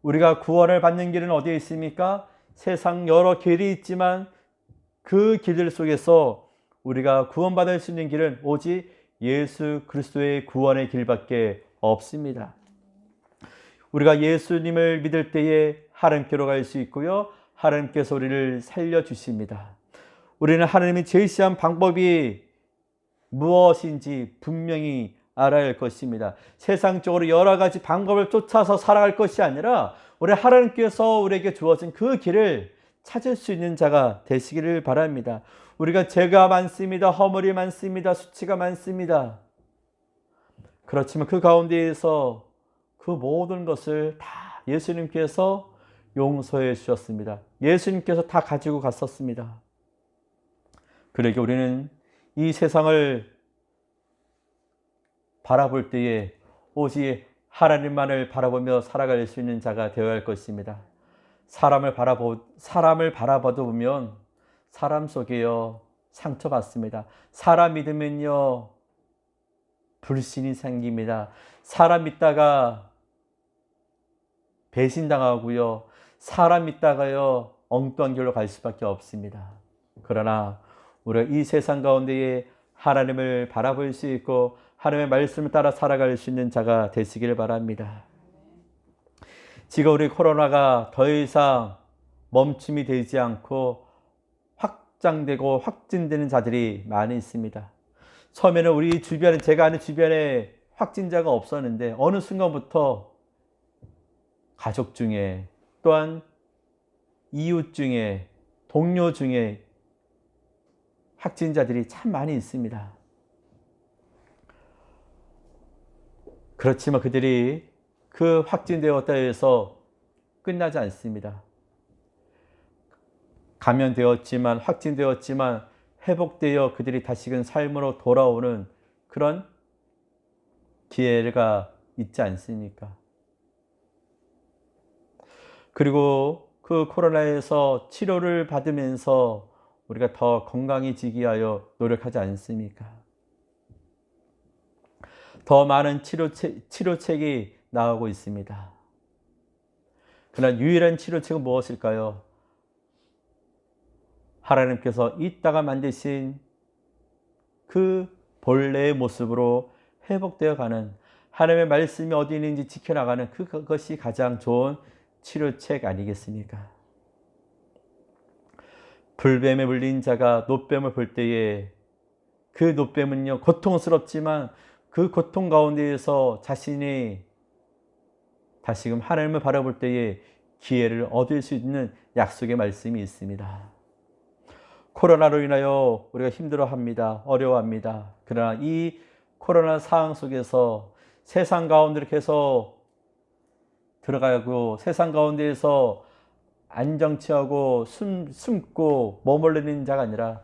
우리가 구원을 받는 길은 어디에 있습니까? 세상 여러 길이 있지만 그 길들 속에서 우리가 구원받을 수 있는 길은 오직 예수 그리스도의 구원의 길밖에 없습니다. 우리가 예수님을 믿을 때에 하나님께로 갈 수 있고요, 하나님께서 우리를 살려주십니다. 우리는 하나님이 제시한 방법이 무엇인지 분명히 알아야 할 것입니다. 세상적으로 여러 가지 방법을 쫓아서 살아갈 것이 아니라 우리 하나님께서 우리에게 주어진 그 길을 찾을 수 있는 자가 되시기를 바랍니다. 우리가 죄가 많습니다. 허물이 많습니다. 수치가 많습니다. 그렇지만 그 가운데에서 그 모든 것을 다 예수님께서 용서해 주셨습니다. 예수님께서 다 가지고 갔었습니다. 그러게 우리는 이 세상을 바라볼 때에 오직 하나님만을 바라보며 살아갈 수 있는 자가 되어야 할 것입니다. 사람을 바라봐도 보면 사람 속에요 상처받습니다. 사람 믿으면요 불신이 생깁니다. 사람 믿다가 배신당하고요. 사람 믿다가요 엉뚱한 길로 갈 수밖에 없습니다. 그러나 우리가 이 세상 가운데에 하나님을 바라볼 수 있고 하나님의 말씀을 따라 살아갈 수 있는 자가 되시길 바랍니다. 지금 우리 코로나가 더 이상 멈춤이 되지 않고 확장되고 확진되는 자들이 많이 있습니다. 처음에는 우리 주변에, 제가 아는 주변에 확진자가 없었는데 어느 순간부터 가족 중에 또한 이웃 중에 동료 중에 확진자들이 참 많이 있습니다. 그렇지만 그들이 그 확진되었다 해서 끝나지 않습니다. 감염되었지만 확진되었지만 회복되어 그들이 다시금 삶으로 돌아오는 그런 기회가 있지 않습니까? 그리고 그 코로나에서 치료를 받으면서 우리가 더 건강해지기 위하여 노력하지 않습니까? 더 많은 치료책이 나오고 있습니다. 그러나 유일한 치료책은 무엇일까요? 하나님께서 이따가 만드신 그 본래의 모습으로 회복되어 가는 하나님의 말씀이 어디 있는지 지켜나가는 그것이 가장 좋은 치료책 아니겠습니까? 불뱀에 물린 자가 노뱀을 볼 때에 그 노뱀은요 고통스럽지만 그 고통 가운데에서 자신이 다시금 하나님을 바라볼 때에 기회를 얻을 수 있는 약속의 말씀이 있습니다. 코로나로 인하여 우리가 힘들어합니다. 어려워합니다. 그러나 이 코로나 상황 속에서 세상 가운데로 계속 들어가고 세상 가운데에서 안정취하고 숨고 머물르는 자가 아니라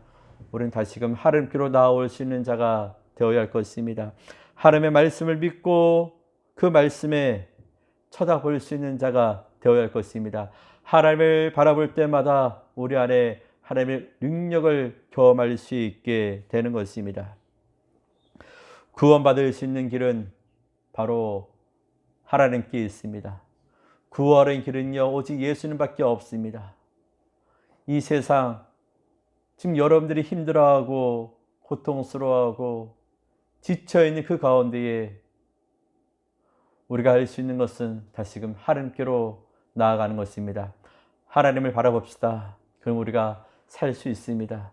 우리는 다시금 하나님께로 나올 수 있는 자가 되어야 할 것입니다. 하나님의 말씀을 믿고 그 말씀에 쳐다볼 수 있는 자가 되어야 할 것입니다. 하나님을 바라볼 때마다 우리 안에 하나님의 능력을 경험할 수 있게 되는 것입니다. 구원받을 수 있는 길은 바로 하나님께 있습니다. 구원의 길은요 오직 예수님밖에 없습니다. 이 세상 지금 여러분들이 힘들어하고 고통스러워하고 지쳐있는 그 가운데에 우리가 할 수 있는 것은 다시금 하나님께로 나아가는 것입니다. 하나님을 바라봅시다. 그럼 우리가 살 수 있습니다.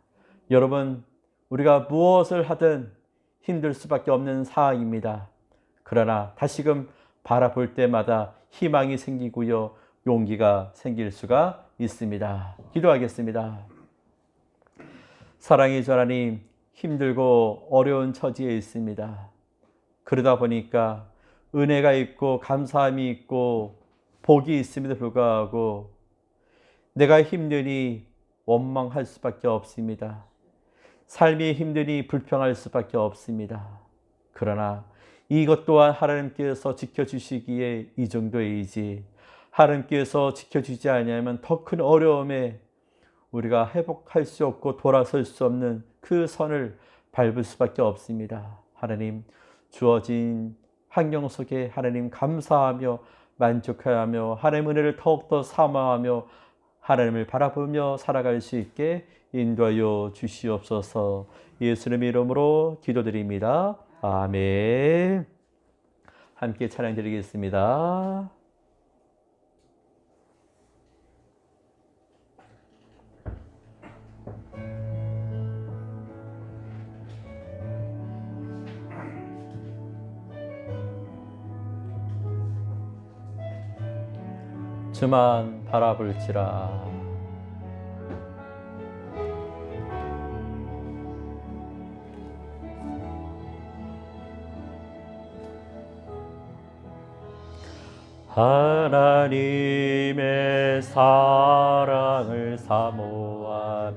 여러분 우리가 무엇을 하든 힘들 수밖에 없는 상황입니다. 그러나 다시금 바라볼 때마다 희망이 생기고요 용기가 생길 수가 있습니다. 기도하겠습니다. 사랑의 주 하나님, 힘들고 어려운 처지에 있습니다. 그러다 보니까 은혜가 있고 감사함이 있고 복이 있음에도 불구하고 내가 힘드니 원망할 수밖에 없습니다. 삶이 힘드니 불평할 수밖에 없습니다. 그러나 이것 또한 하나님께서 지켜주시기에 이 정도이지 하나님께서 지켜주지 않으면 더 큰 어려움에 우리가 회복할 수 없고 돌아설 수 없는 그 선을 밟을 수밖에 없습니다. 하나님 주어진 환경 속에 하나님 감사하며 만족하며 하나님의 은혜를 더욱더 사모하며 하나님을 바라보며 살아갈 수 있게 인도하여 주시옵소서. 예수님의 이름으로 기도드립니다. 아멘. 함께 찬양 드리겠습니다. 주만 바라볼지라. 하나님의 사랑을 사모한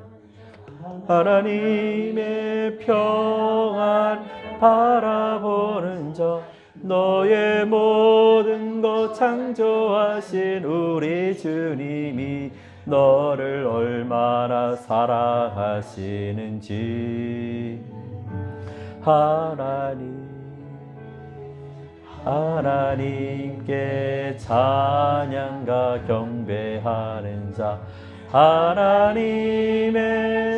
하나님의 평안 바라보는 자 너의 모든 것 창조하신 우리 주님이 너를 얼마나 사랑하시는지 하나님께 찬양과 경배하는 자 하나님의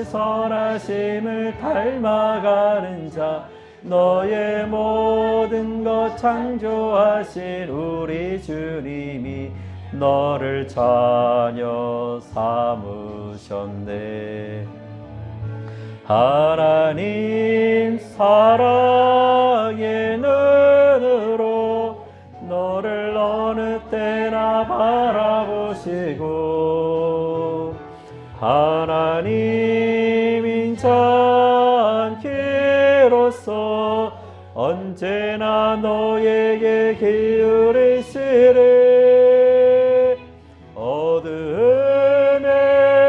선하심을 닮아가는 자 너의 모든 것 창조하신 우리 주님이 너를 자녀 삼으셨네. 하나님 사랑의 눈으로 너를 어느 때나 바라보시고 하나님 인자기로서 언제나 너에게 기울이시리. 어둠의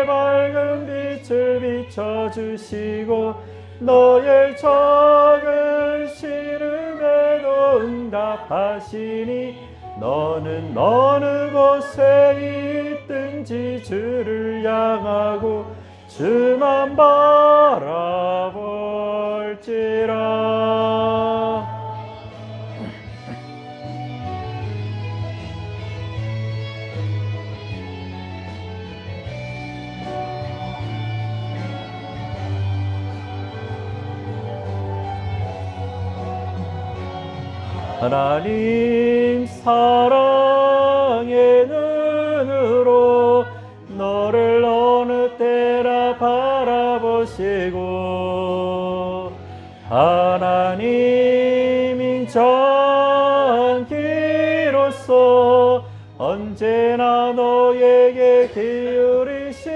밝은 빛을 비춰주시고 너의 작은 시름에도 응답하시니 너는 어느 곳에 있든지 주를 향하고 주만 바라볼지라. 하나님 사랑의 눈으로 너를 어느 때나 바라보시고 하나님 인자기로서 언제나 너에게 기울이시리.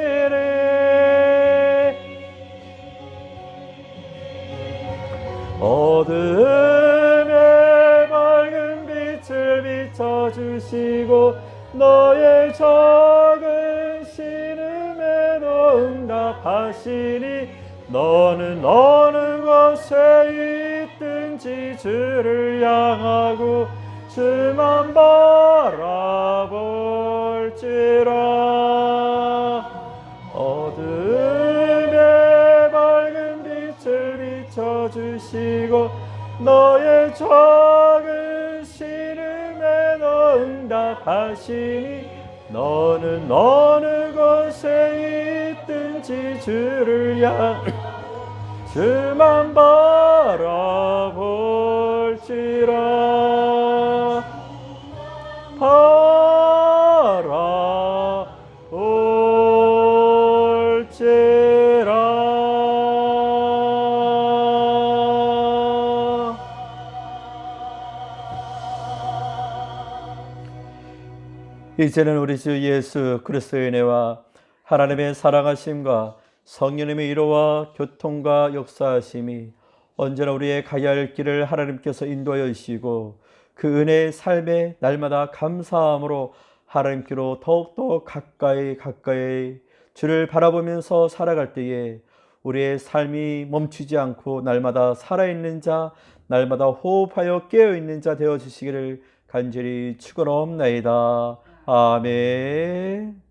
어둠의 밝은 빛을 비춰주시고 너의 작은 신음에도 응답하시니 너는 어느 곳에 있든지 주를 향하고 주만 바라볼지라. 어둠의 밝은 빛을 비춰주시고 너의 작은 신음에도 응답하시니 너는 어느 곳에 있든지 주를 주만 바라볼지라. 이제는 우리 주 예수 그리스도의 은혜와 하나님의 사랑하심과 성령님의 위로와 교통과 역사하심이 언제나 우리의 가야 할 길을 하나님께서 인도하여 주시고 그 은혜의 삶에 날마다 감사함으로 하나님께로 더욱더 가까이 주를 바라보면서 살아갈 때에 우리의 삶이 멈추지 않고 날마다 살아있는 자, 날마다 호흡하여 깨어있는 자 되어주시기를 간절히 축원하옵나이다. 아멘.